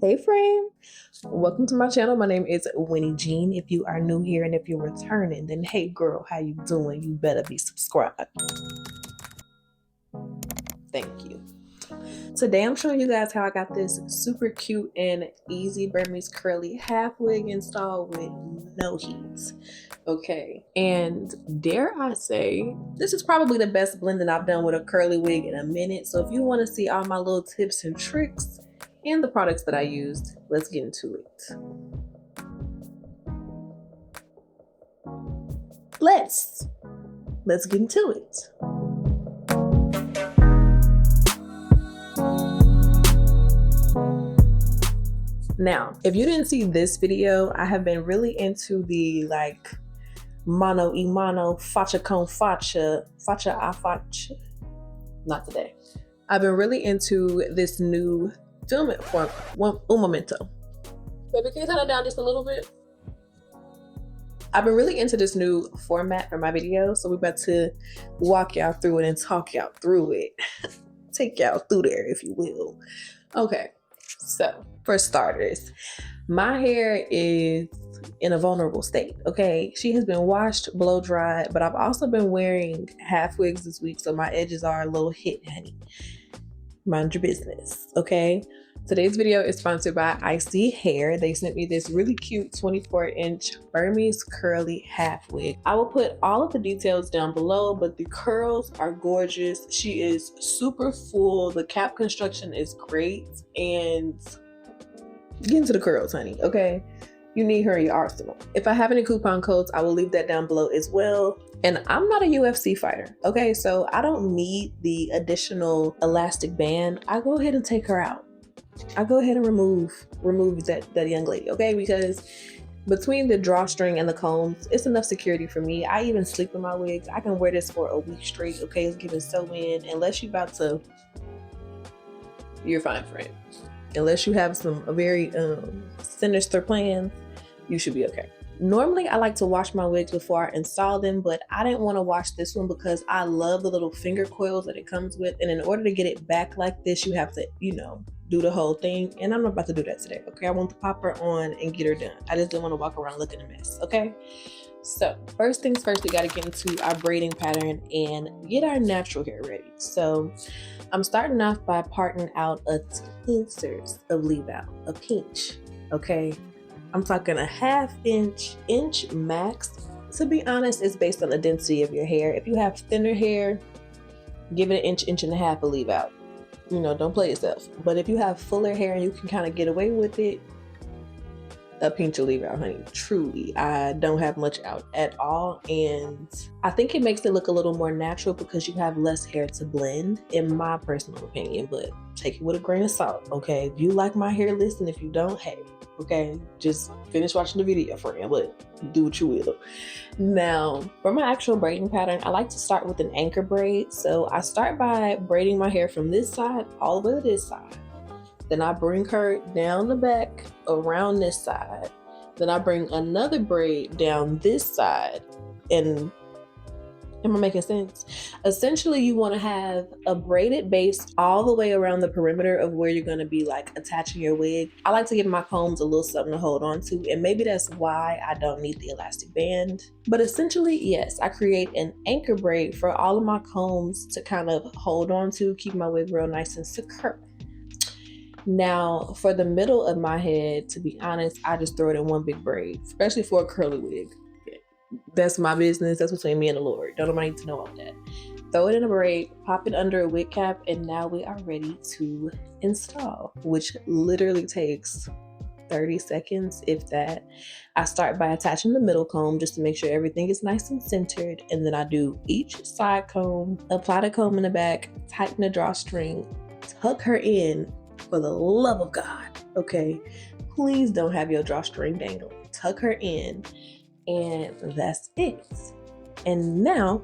Hey friend, welcome to my channel. My name is Winnie Jean. If you are new here and if you're returning, then hey girl, how you doing? You better be subscribed. Thank you. Today I'm showing you guys how I got this super cute and easy Burmese curly half wig installed with no heat. Okay, and dare I say, this is probably the best blending I've done with a curly wig in a minute. So if you want to see all my little tips and tricks and the products that I used, let's get into it. Let's get into it. Now, if you didn't see this video, I have been really into the mano y mano, facha con facha, facha a facha. Not today. I've been really into this new filament form, un momento. Baby, can you turn it down just a little bit? I've been really into this new format for my videos, so we're about to walk y'all through it and talk y'all through it. Take y'all through there, if you will. Okay, so for starters, my hair is in a vulnerable state, okay? She has been washed, blow dried, but I've also been wearing half wigs this week, so my edges are a little hit, honey. Mind your business, okay? Today's video is sponsored by ISEE Hair. They sent me this really cute 24-inch Burmese curly half wig. I will put all of the details down below, but the curls are gorgeous. She is super full. The cap construction is great. And get into the curls, honey, okay? You need her in your arsenal. If I have any coupon codes, I will leave that down below as well. And I'm not a UFC fighter, okay? So I don't need the additional elastic band. I go ahead and take her out. I go ahead and remove that young lady, okay? Because between the drawstring and the combs, it's enough security for me. I even sleep in my wigs. I can wear this for a week straight, okay? It's giving so in. Unless you're about to, you're fine, friend. Unless you have some very sinister plans, you should be okay. Normally, I like to wash my wigs before I install them, but I didn't want to wash this one because I love the little finger coils that it comes with. And in order to get it back like this, you have to, do the whole thing. And I'm not about to do that today, okay? I want to pop her on and get her done. I just didn't want to walk around looking a mess, okay? So first things first, we got to get into our braiding pattern and get our natural hair ready. So I'm starting off by parting out a pinch of leave out, a pinch, okay? I'm talking a half inch max. To be honest, it's based on the density of your hair. If you have thinner hair, give it an inch and a half of leave out. Don't play yourself. But if you have fuller hair and you can kind of get away with it, a pinch of leave out, honey. Truly, I don't have much out at all, and I think it makes it look a little more natural because you have less hair to blend, in my personal opinion. But take it with a grain of salt, okay? If you like my hair, listen. If you don't, hey, okay, just finish watching the video, friend, but do what you will. Now, for my actual braiding pattern, I like to start with an anchor braid. So I start by braiding my hair from this side all the way to this side. Then I bring her down the back around this side. Then I bring another braid down this side. And am I making sense? Essentially, you want to have a braided base all the way around the perimeter of where you're going to be attaching your wig. I like to give my combs a little something to hold on to, and maybe that's why I don't need the elastic band. But essentially, yes, I create an anchor braid for all of my combs to kind of hold on to, keep my wig real nice and secure. Now, for the middle of my head, to be honest, I just throw it in one big braid, especially for a curly wig. That's my business. That's between me and the Lord. Don't nobody need to know all that. Throw it in a braid, pop it under a wig cap, and now we are ready to install, which literally takes 30 seconds, if that. I start by attaching the middle comb just to make sure everything is nice and centered, and then I do each side comb, apply the comb in the back, tighten the drawstring, tuck her in. For the love of God, okay? Please don't have your drawstring dangling. Tuck her in, and that's it. And now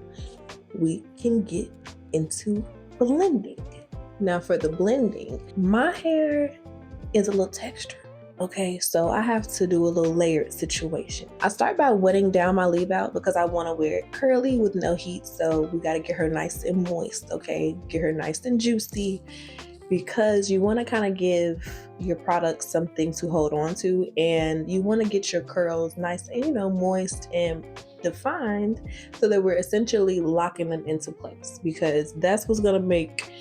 we can get into blending. Now for the blending, my hair is a little textured, okay? So I have to do a little layered situation. I start by wetting down my leave out because I want to wear it curly with no heat. So we got to get her nice and moist, okay? Get her nice and juicy, because you want to kind of give your product something to hold on to, and you want to get your curls nice and moist and defined, so that we're essentially locking them into place, because that's what's going to make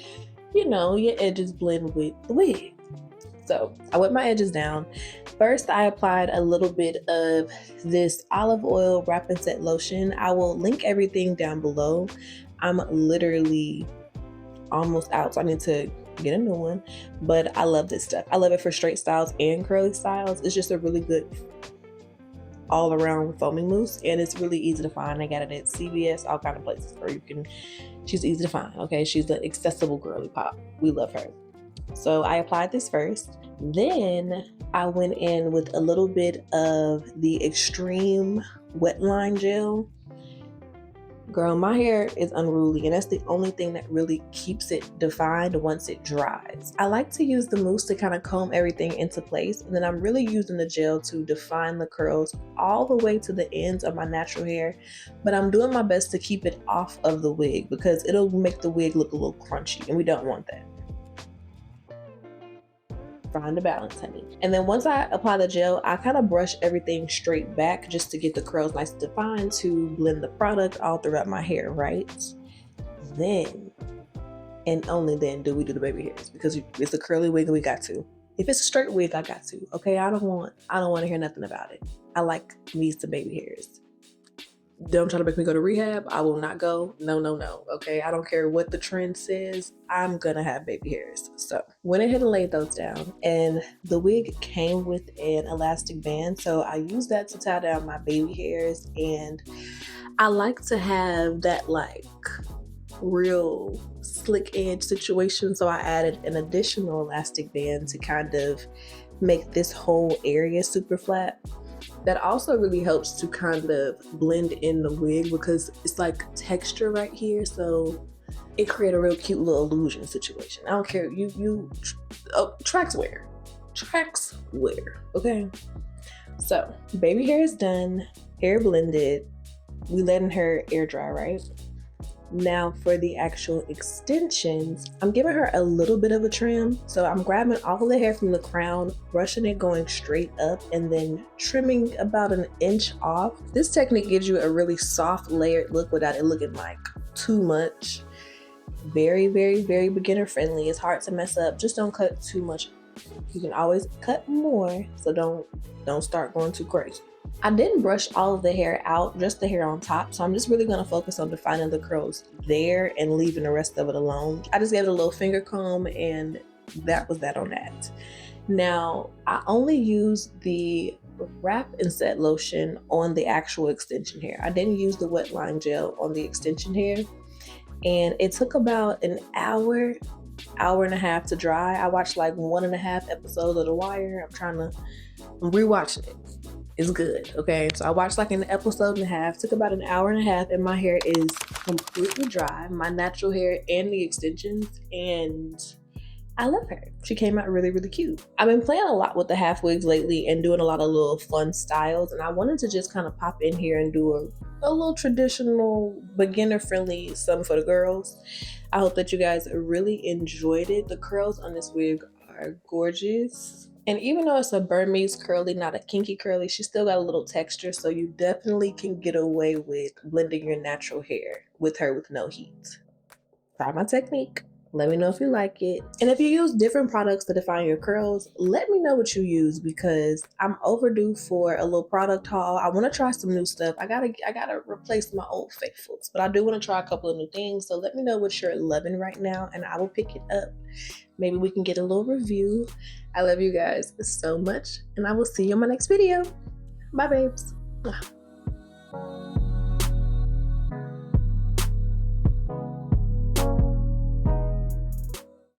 your edges blend with the wig. So I wet my edges down. First, I applied a little bit of this olive oil wrap and set lotion. I will link everything down below. I'm literally almost out, so I need to get a new one, but I love this stuff. I love it for straight styles and curly styles. It's just a really good all around foaming mousse, and it's really easy to find. I got it at CVS, all kind of places where she's easy to find. Okay, she's an accessible girly pop. We love her. So I applied this first. Then I went in with a little bit of the Extreme Wet Line Gel. Girl, my hair is unruly, and that's the only thing that really keeps it defined once it dries. I like to use the mousse to kind of comb everything into place, and then I'm really using the gel to define the curls all the way to the ends of my natural hair, but I'm doing my best to keep it off of the wig because it'll make the wig look a little crunchy, and we don't want that. Find a balance, honey. And then once I apply the gel, I kind of brush everything straight back just to get the curls nice and defined, to blend the product all throughout my hair, right? Then, and only then, do we do the baby hairs, because it's a curly wig and we got to. If it's a straight wig, I got to. Okay, I don't want to hear nothing about it. I like me some baby hairs. Don't try to make me go to rehab. I will not go. No. Okay, I don't care what the trend says. I'm gonna have baby hairs. So went ahead and laid those down, and the wig came with an elastic band, so I used that to tie down my baby hairs. And I like to have that like real slick edge situation, so I added an additional elastic band to kind of make this whole area super flat. That also really helps to kind of blend in the wig, because it's like texture right here, so it creates a real cute little illusion situation. I don't care, tracks wear, okay? So baby hair is done, hair blended, we letting her air dry, right? Now for the actual extensions, I'm giving her a little bit of a trim. So I'm grabbing all of the hair from the crown, brushing it going straight up, and then trimming about an inch off. This technique gives you a really soft layered look without it looking like too much. Very, very, very beginner friendly. It's hard to mess up. Just don't cut too much. You can always cut more, so don't start going too crazy. I didn't brush all of the hair out, just the hair on top. So I'm just really going to focus on defining the curls there and leaving the rest of it alone. I just gave it a little finger comb, and that was that on that. Now, I only used the wrap and set lotion on the actual extension hair. I didn't use the wet line gel on the extension hair. And it took about an hour and a half to dry. I watched like 1.5 episodes of The Wire. I'm rewatching it. It's good, okay? So I watched like an episode and a half, took about an hour and a half, and my hair is completely dry, my natural hair and the extensions, and I love her. She came out really, really cute. I've been playing a lot with the half wigs lately and doing a lot of little fun styles, and I wanted to just kind of pop in here and do a little traditional, beginner-friendly something for the girls. I hope that you guys really enjoyed it. The curls on this wig are gorgeous. And even though it's a Burmese curly, not a kinky curly, she still got a little texture, so you definitely can get away with blending your natural hair with her with no heat. Try my technique. Let me know if you like it. And if you use different products to define your curls, let me know what you use, because I'm overdue for a little product haul. I want to try some new stuff. I gotta replace my old faithfuls, but I do want to try a couple of new things. So let me know what you're loving right now, and I will pick it up. Maybe we can get a little review. I love you guys so much, and I will see you in my next video. Bye, babes.